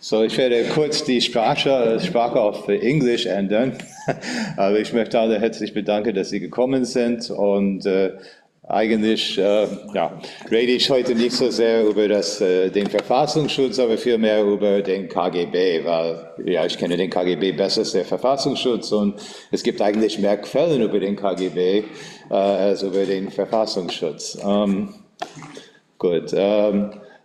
So, ich werde kurz die Sprache auf Englisch ändern. Aber ich möchte alle herzlich bedanken, dass Sie gekommen sind. Und eigentlich rede ich heute nicht so sehr über den Verfassungsschutz, aber vielmehr über den KGB, weil ich kenne den KGB besser als der Verfassungsschutz und es gibt eigentlich mehr Quellen über den KGB als über den Verfassungsschutz. Good.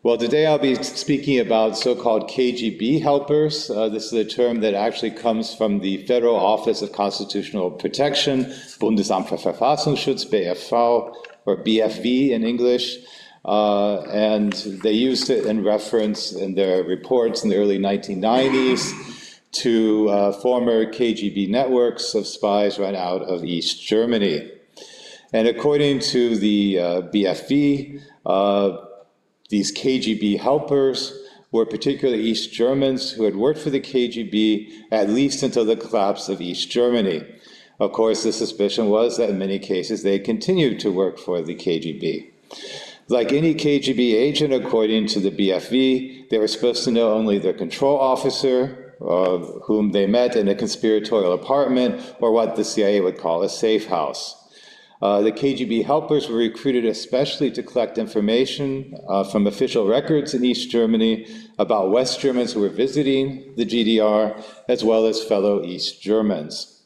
Well, today I'll be speaking about so-called KGB helpers. This is a term that actually comes from the Federal Office of Constitutional Protection, Bundesamt für Verfassungsschutz, BFV, or BFV in English. And they used it in reference in their reports in the early 1990s to former KGB networks of spies run out of East Germany. And according to the BFV, these KGB helpers were particularly East Germans who had worked for the KGB at least until the collapse of East Germany. Of course, the suspicion was that in many cases they continued to work for the KGB. Like any KGB agent, according to the BFV, they were supposed to know only their control officer, whom they met in a conspiratorial apartment, or what the CIA would call a safe house. The KGB helpers were recruited especially to collect information from official records in East Germany about West Germans who were visiting the GDR, as well as fellow East Germans.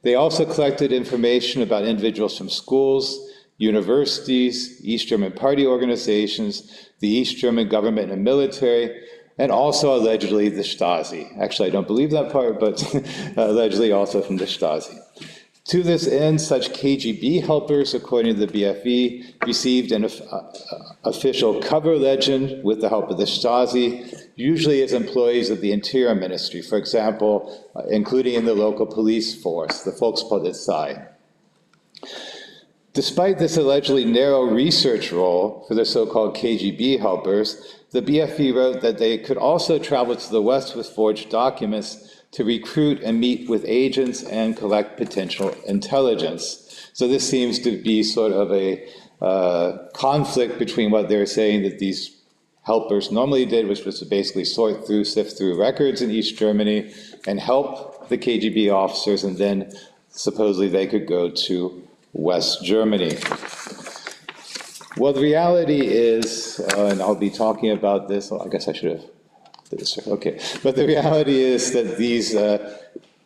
They also collected information about individuals from schools, universities, East German party organizations, the East German government and military, and also allegedly the Stasi. Actually, I don't believe that part, but allegedly also from the Stasi. To this end, such KGB helpers, according to the BFE, received an official cover legend with the help of the Stasi, usually as employees of the Interior Ministry, for example, including in the local police force, the Volkspolizei. Despite this allegedly narrow research role for the so-called KGB helpers, the BFE wrote that they could also travel to the West with forged documents to recruit and meet with agents and collect potential intelligence. So this seems to be sort of a conflict between what they're saying that these helpers normally did, which was to basically sift through records in East Germany and help the KGB officers, and then supposedly they could go to West Germany. Well, the reality is, and I'll be talking about this, I guess I should have. Okay, but the reality is that these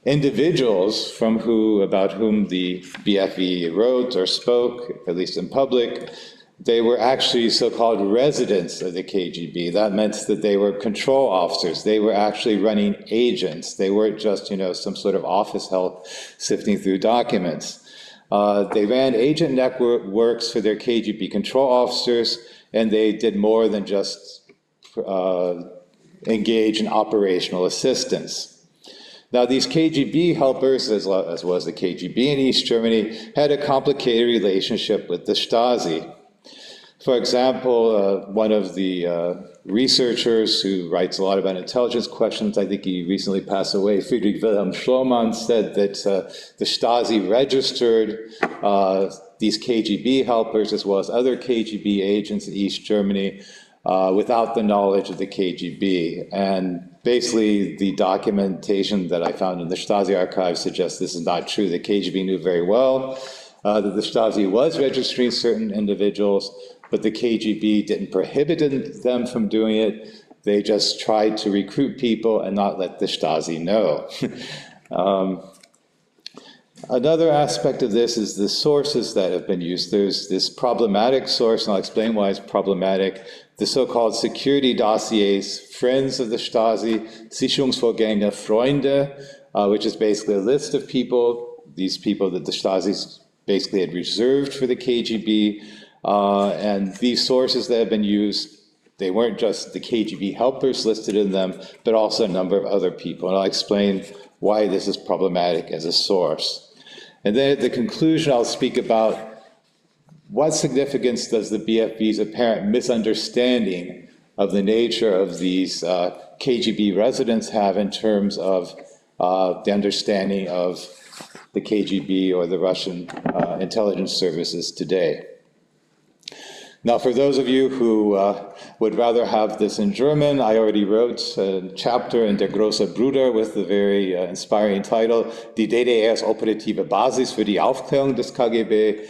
individuals about whom the BFE wrote or spoke, at least in public, they were actually so-called residents of the KGB. That meant that they were control officers. They were actually running agents. They weren't just, some sort of office help sifting through documents. They ran agent networks for their KGB control officers, and they did more than just engage in operational assistance. Now, these KGB helpers, as well as the KGB in East Germany, had a complicated relationship with the Stasi. For example, one of the researchers who writes a lot about intelligence questions, I think he recently passed away, Friedrich Wilhelm Schloman, said that the Stasi registered these KGB helpers as well as other KGB agents in East Germany without the knowledge of the KGB. And basically, the documentation that I found in the Stasi archives suggests this is not true. The KGB knew very well that the Stasi was registering certain individuals, but the KGB didn't prohibit them from doing it. They just tried to recruit people and not let the Stasi know. Another aspect of this is the sources that have been used. There's this problematic source, and I'll explain why it's problematic, the so-called security dossiers, Friends of the Stasi, Sicherungsvorgänge Freunde, which is basically a list of people, these people that the Stasi basically had reserved for the KGB, and these sources that have been used, they weren't just the KGB helpers listed in them, but also a number of other people, and I'll explain why this is problematic as a source. And then at the conclusion, I'll speak about what significance does the BFV's apparent misunderstanding of the nature of these KGB residents have in terms of the understanding of the KGB or the Russian intelligence services today. Now, for those of you who would rather have this in German, I already wrote a chapter in Der große Bruder with the very inspiring title, Die DDR's operative Basis für die Aufklärung des KGB,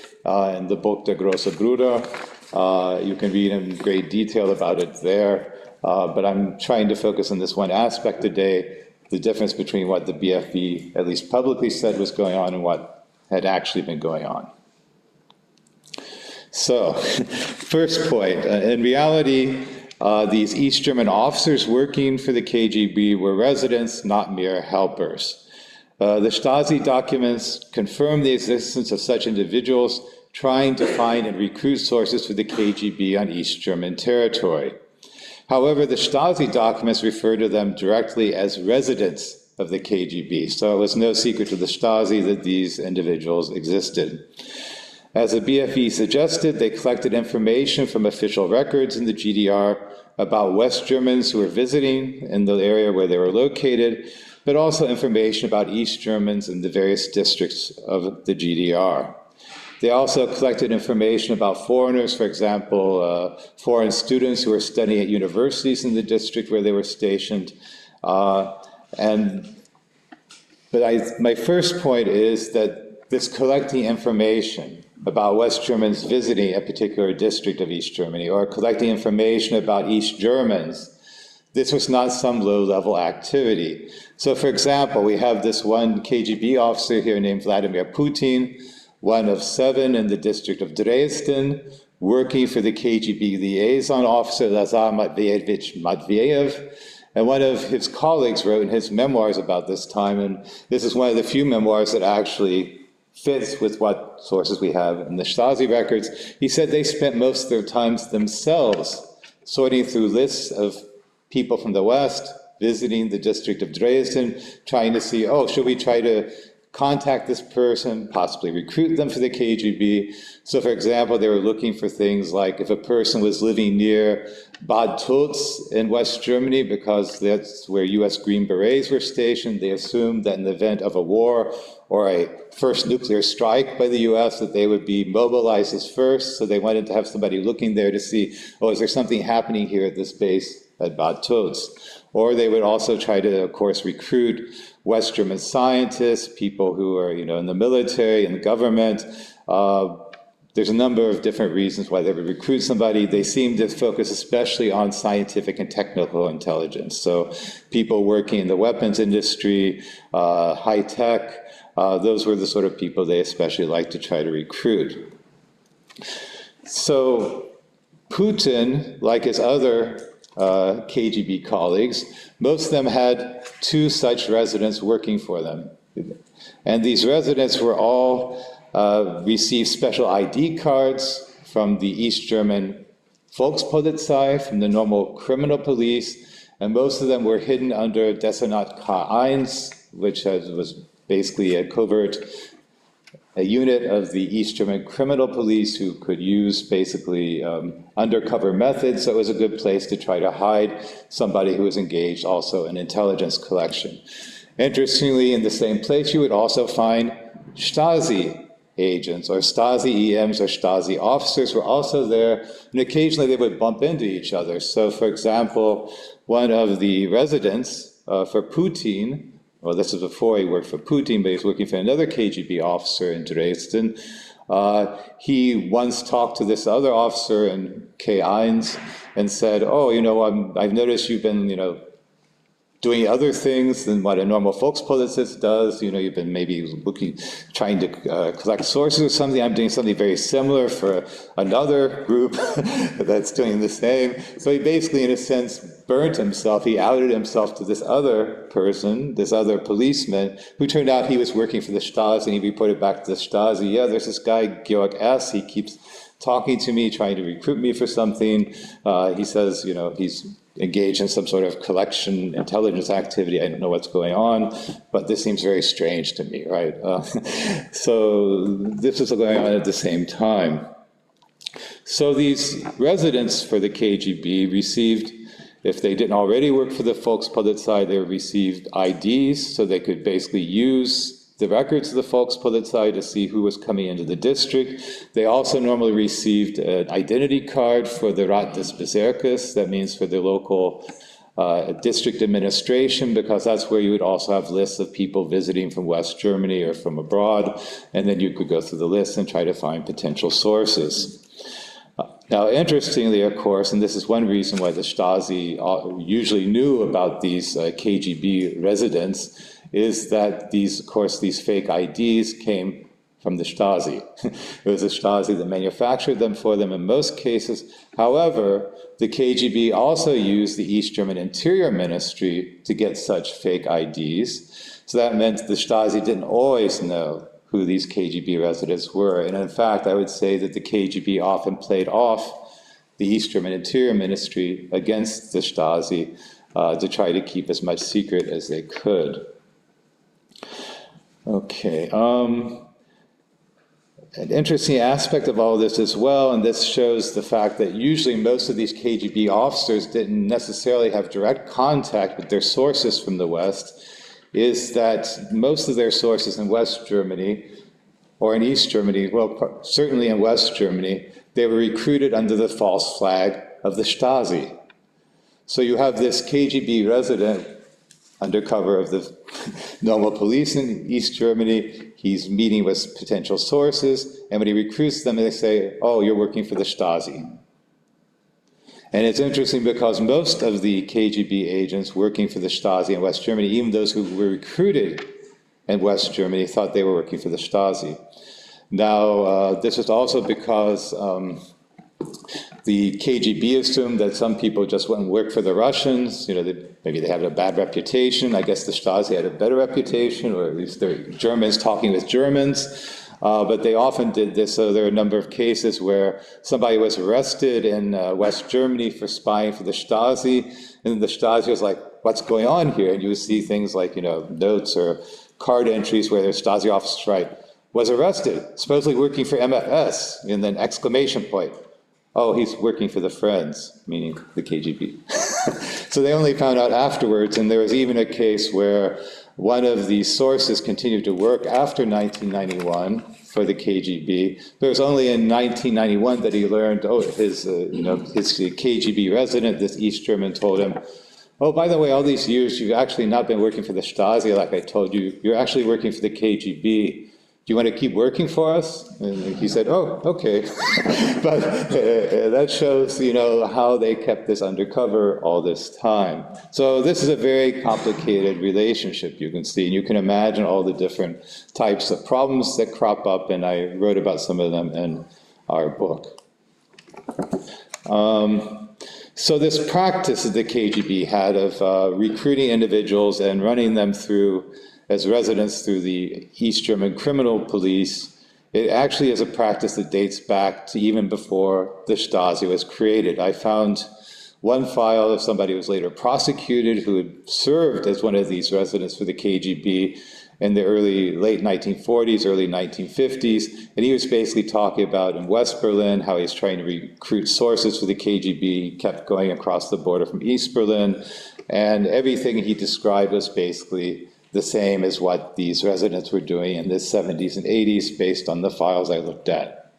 in the book Der große Bruder. You can read in great detail about it there, but I'm trying to focus on this one aspect today, the difference between what the BFV at least publicly said was going on and what had actually been going on. So, first point, in reality, these East German officers working for the KGB were residents, not mere helpers. The Stasi documents confirm the existence of such individuals trying to find and recruit sources for the KGB on East German territory. However, the Stasi documents refer to them directly as residents of the KGB, so it was no secret to the Stasi that these individuals existed. As the BFE suggested, they collected information from official records in the GDR about West Germans who were visiting in the area where they were located, but also information about East Germans in the various districts of the GDR. They also collected information about foreigners, for example, foreign students who were studying at universities in the district where they were stationed. My first point is that this collecting information about West Germans visiting a particular district of East Germany, or collecting information about East Germans, this was not some low-level activity. So, for example, we have this one KGB officer here named Vladimir Putin, one of 7 in the district of Dresden, working for the KGB liaison officer Lazar Matveyevich Matveyev, and one of his colleagues wrote in his memoirs about this time, and this is one of the few memoirs that actually fits with what sources we have in the Stasi records. He said they spent most of their times themselves sorting through lists of people from the West, visiting the district of Dresden, trying to see, oh, should we try to contact this person, possibly recruit them for the KGB? So, for example, they were looking for things like if a person was living near Bad Tölz in West Germany, because that's where US Green Berets were stationed, they assumed that in the event of a war or a first nuclear strike by the US, that they would be mobilized as first. So they wanted to have somebody looking there to see, oh, is there something happening here at this base at Bad Tölz? Or they would also try to, of course, recruit West German scientists, people who are, in the military and the government. There's a number of different reasons why they would recruit somebody. They seem to focus especially on scientific and technical intelligence. So people working in the weapons industry, high tech, those were the sort of people they especially liked to try to recruit. So Putin, like his other KGB colleagues, most of them had 2 such residents working for them. And these residents were all received special ID cards from the East German Volkspolizei, from the normal criminal police, and most of them were hidden under Dezernat K1, which was basically a unit of the East German criminal police who could use basically undercover methods. So it was a good place to try to hide somebody who was engaged also in intelligence collection. Interestingly, in the same place, you would also find Stasi agents or Stasi EMs or Stasi officers were also there, and occasionally they would bump into each other. So, for example, one of the residents for Putin, well, this is before he worked for Putin, but he was working for another KGB officer in Dresden. He once talked to this other officer in K1 and said, oh, I've noticed you've been, doing other things than what a normal Volkspolizist does. You've been maybe trying to collect sources or something. I'm doing something very similar for another group that's doing the same. So he basically, in a sense, burnt himself. He outed himself to this other person, this other policeman, who turned out he was working for the Stasi, and he reported back to the Stasi, yeah, there's this guy, Georg S., he keeps talking to me, trying to recruit me for something. He says, he's engaged in some sort of collection intelligence activity. I don't know what's going on, but this seems very strange to me, right? So this is going on at the same time. So these residents for the KGB received, if they didn't already work for the Volkspolizei, they received IDs, so they could basically use the records of the Volkspolizei to see who was coming into the district. They also normally received an identity card for the Rat des Bezirkes, that means for the local district administration, because that's where you would also have lists of people visiting from West Germany or from abroad, and then you could go through the list and try to find potential sources. Now, interestingly, of course, and this is one reason why the Stasi usually knew about these KGB residents, is that these, of course, these fake IDs came from the Stasi. It was the Stasi that manufactured them for them in most cases. However, the KGB also used the East German Interior Ministry to get such fake IDs. So that meant the Stasi didn't always know who these KGB residents were. And in fact, I would say that the KGB often played off the East German Interior Ministry against the Stasi to try to keep as much secret as they could. Okay. An interesting aspect of all this as well, and this shows the fact that usually most of these KGB officers didn't necessarily have direct contact with their sources from the West, is that most of their sources in West Germany, or in East Germany, well, certainly in West Germany, they were recruited under the false flag of the Stasi. So you have this KGB resident under cover of the normal police in East Germany. He's meeting with potential sources, and when he recruits them, they say, oh, you're working for the Stasi. And it's interesting because most of the KGB agents working for the Stasi in West Germany, even those who were recruited in West Germany, thought they were working for the Stasi. Now, this is also because the KGB assumed that some people just wouldn't work for the Russians. You know, maybe they had a bad reputation. I guess the Stasi had a better reputation, or at least they're Germans talking with Germans. But they often did this, so there are a number of cases where somebody was arrested in West Germany for spying for the Stasi, and the Stasi was like, what's going on here? And you would see things like, you know, notes or card entries where the Stasi officer write, was arrested, supposedly working for MFS, and then exclamation point. Oh, he's working for the Friends, meaning the KGB. So they only found out afterwards, and there was even a case where one of the sources continued to work after 1991 for the KGB. But it was only in 1991 that he learned, oh, his KGB resident, this East German, told him, oh, by the way, all these years you've actually not been working for the Stasi like I told you, you're actually working for the KGB. Do you want to keep working for us? And he said, oh, okay. But that shows, you know, how they kept this undercover all this time. So this is a very complicated relationship, you can see, and you can imagine all the different types of problems that crop up, and I wrote about some of them in our book. So this practice that the KGB had of recruiting individuals and running them through as residents through the East German criminal police, it actually is a practice that dates back to even before the Stasi was created. I found one file of somebody who was later prosecuted who had served as one of these residents for the KGB in the late 1940s, early 1950s, and he was basically talking about in West Berlin how he's trying to recruit sources for the KGB. He kept going across the border from East Berlin, and everything he described was basically the same as what these residents were doing in the 70s and 80s based on the files I looked at.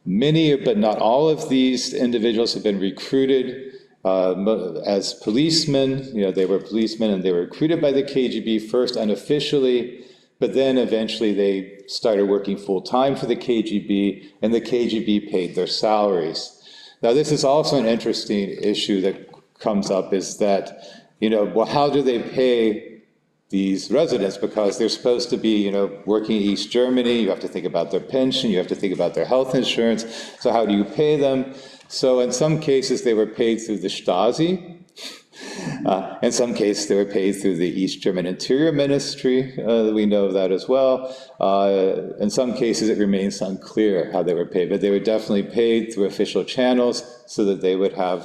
Many, but not all of these individuals have been recruited as policemen. You know, they were policemen and they were recruited by the KGB first unofficially, but then eventually they started working full-time for the KGB, and the KGB paid their salaries. Now, this is also an interesting issue that comes up, is that, you know, well, how do they pay these residents? Because they're supposed to be, you know, working in East Germany. You have to think about their pension. You have to think about their health insurance. So how do you pay them? So in some cases, they were paid through the Stasi. In some cases, they were paid through the East German Interior Ministry. We know that as well. In some cases, it remains unclear how they were paid, but they were definitely paid through official channels so that they would have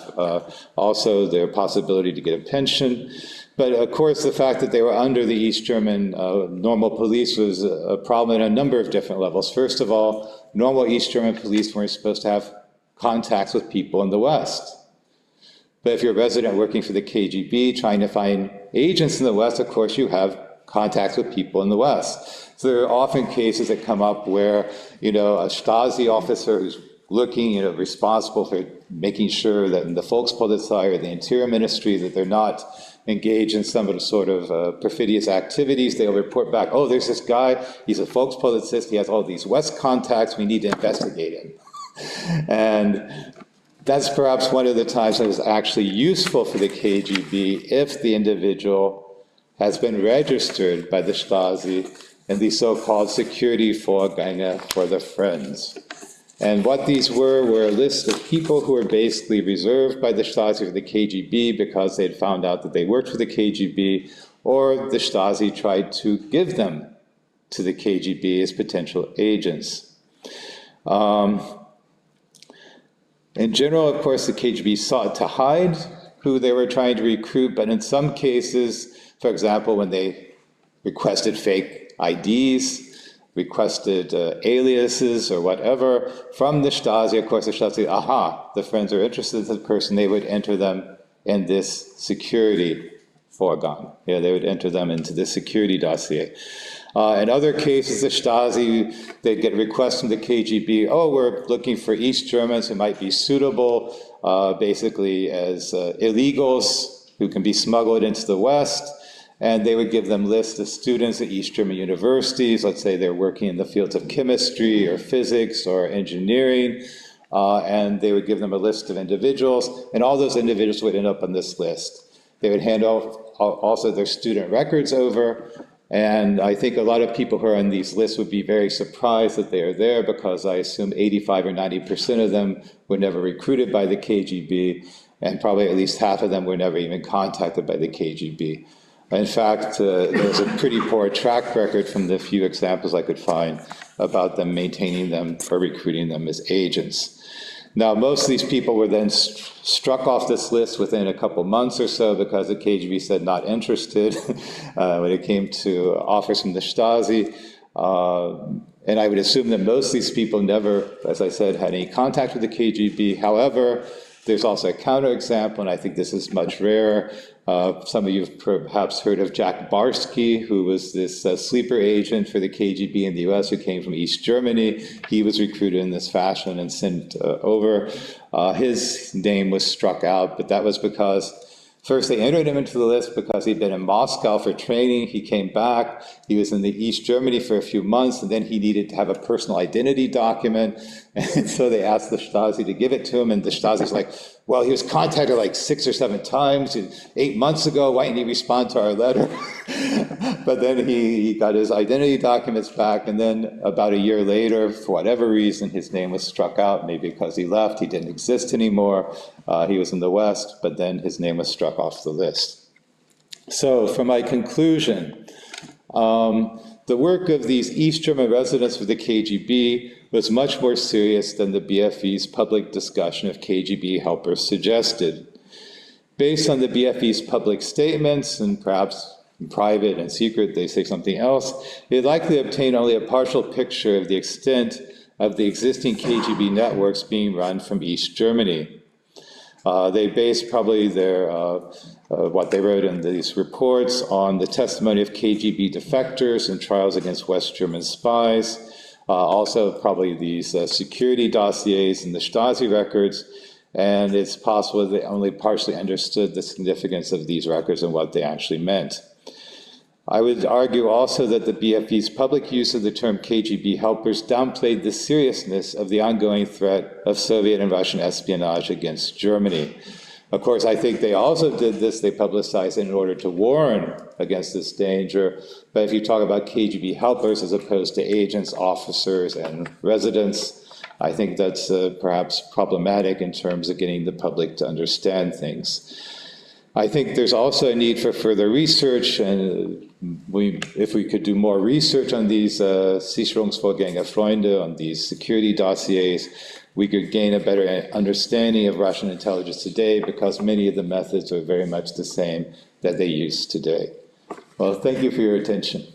also their possibility to get a pension. But of course, the fact that they were under the East German normal police was a problem in a number of different levels. First of all, normal East German police weren't supposed to have contacts with people in the West. But if you're a resident working for the KGB trying to find agents in the West, of course you have contacts with people in the West. So there are often cases that come up where, a Stasi officer who's looking, responsible for making sure that in the Volkspolizei or the Interior Ministry that they're not engaged in some sort of perfidious activities. They'll report back, oh, there's this guy, he's a Volkspolizist, he has all these West contacts, we need to investigate him. And that's perhaps one of the times that is actually useful for the KGB if the individual has been registered by the Stasi in the so-called security Vorgänge for the Friends. And what these were a list of people who were basically reserved by the Stasi for the KGB because they had found out that they worked for the KGB, or the Stasi tried to give them to the KGB as potential agents. In general, of course, the KGB sought to hide who they were trying to recruit, but in some cases, for example, when they requested fake IDs, requested aliases or whatever from the Stasi, of course, the Stasi, aha, the Friends are interested in the person, they would enter them in this security Vorgang. Yeah, they would enter them into the security dossier. In other cases, the Stasi, they'd get requests from the KGB, oh, we're looking for East Germans who might be suitable, basically as illegals who can be smuggled into the West, and they would give them lists of students at East German universities. Let's say they're working in the fields of chemistry or physics or engineering, and they would give them a list of individuals, and all those individuals would end up on this list. They would hand off also their student records over, and I think a lot of people who are on these lists would be very surprised that they are there, because I assume 85 or 90% of them were never recruited by the KGB, and probably at least half of them were never even contacted by the KGB. In fact, there's a pretty poor track record from the few examples I could find about them maintaining them or recruiting them as agents. Now, most of these people were then struck off this list within a couple months or so because the KGB said not interested when it came to offers from the Stasi. And I would assume that most of these people never, as I said, had any contact with the KGB. However, there's also a counterexample, and I think this is much rarer. Some of you have perhaps heard of Jack Barsky, who was this sleeper agent for the KGB in the US who came from East Germany. He was recruited in this fashion and sent over. His name was struck out, but that was because first they entered him into the list because he'd been in Moscow for training. He came back, he was in the East Germany for a few months, and then he needed to have a personal identity document. And so they asked the Stasi to give it to him, and the Stasi's like, well, he was contacted like 6 or 7 times 8 months ago, why didn't he respond to our letter? But then he got his identity documents back, and then about a year later, for whatever reason, his name was struck out, maybe because he left, he didn't exist anymore, he was in the West, but then his name was struck off the list. So for my conclusion, the work of these East German residents for the KGB was much more serious than the BFE's public discussion of KGB helpers suggested. Based on the BFE's public statements, and perhaps in private and secret they say something else, they likely obtained only a partial picture of the extent of the existing KGB networks being run from East Germany. They based probably their what they wrote in these reports on the testimony of KGB defectors and trials against West German spies, also probably these security dossiers and the Stasi records, and it's possible they only partially understood the significance of these records and what they actually meant. I would argue also that the BFE's public use of the term KGB helpers downplayed the seriousness of the ongoing threat of Soviet and Russian espionage against Germany. Of course, I think they also did this, they publicized it in order to warn against this danger. But if you talk about KGB helpers as opposed to agents, officers, and residents, I think that's perhaps problematic in terms of getting the public to understand things. I think there's also a need for further research, and if we could do more research on these Sicherungsvorgänge Freunde, on these security dossiers, we could gain a better understanding of Russian intelligence today, because many of the methods are very much the same that they use today. Well, thank you for your attention.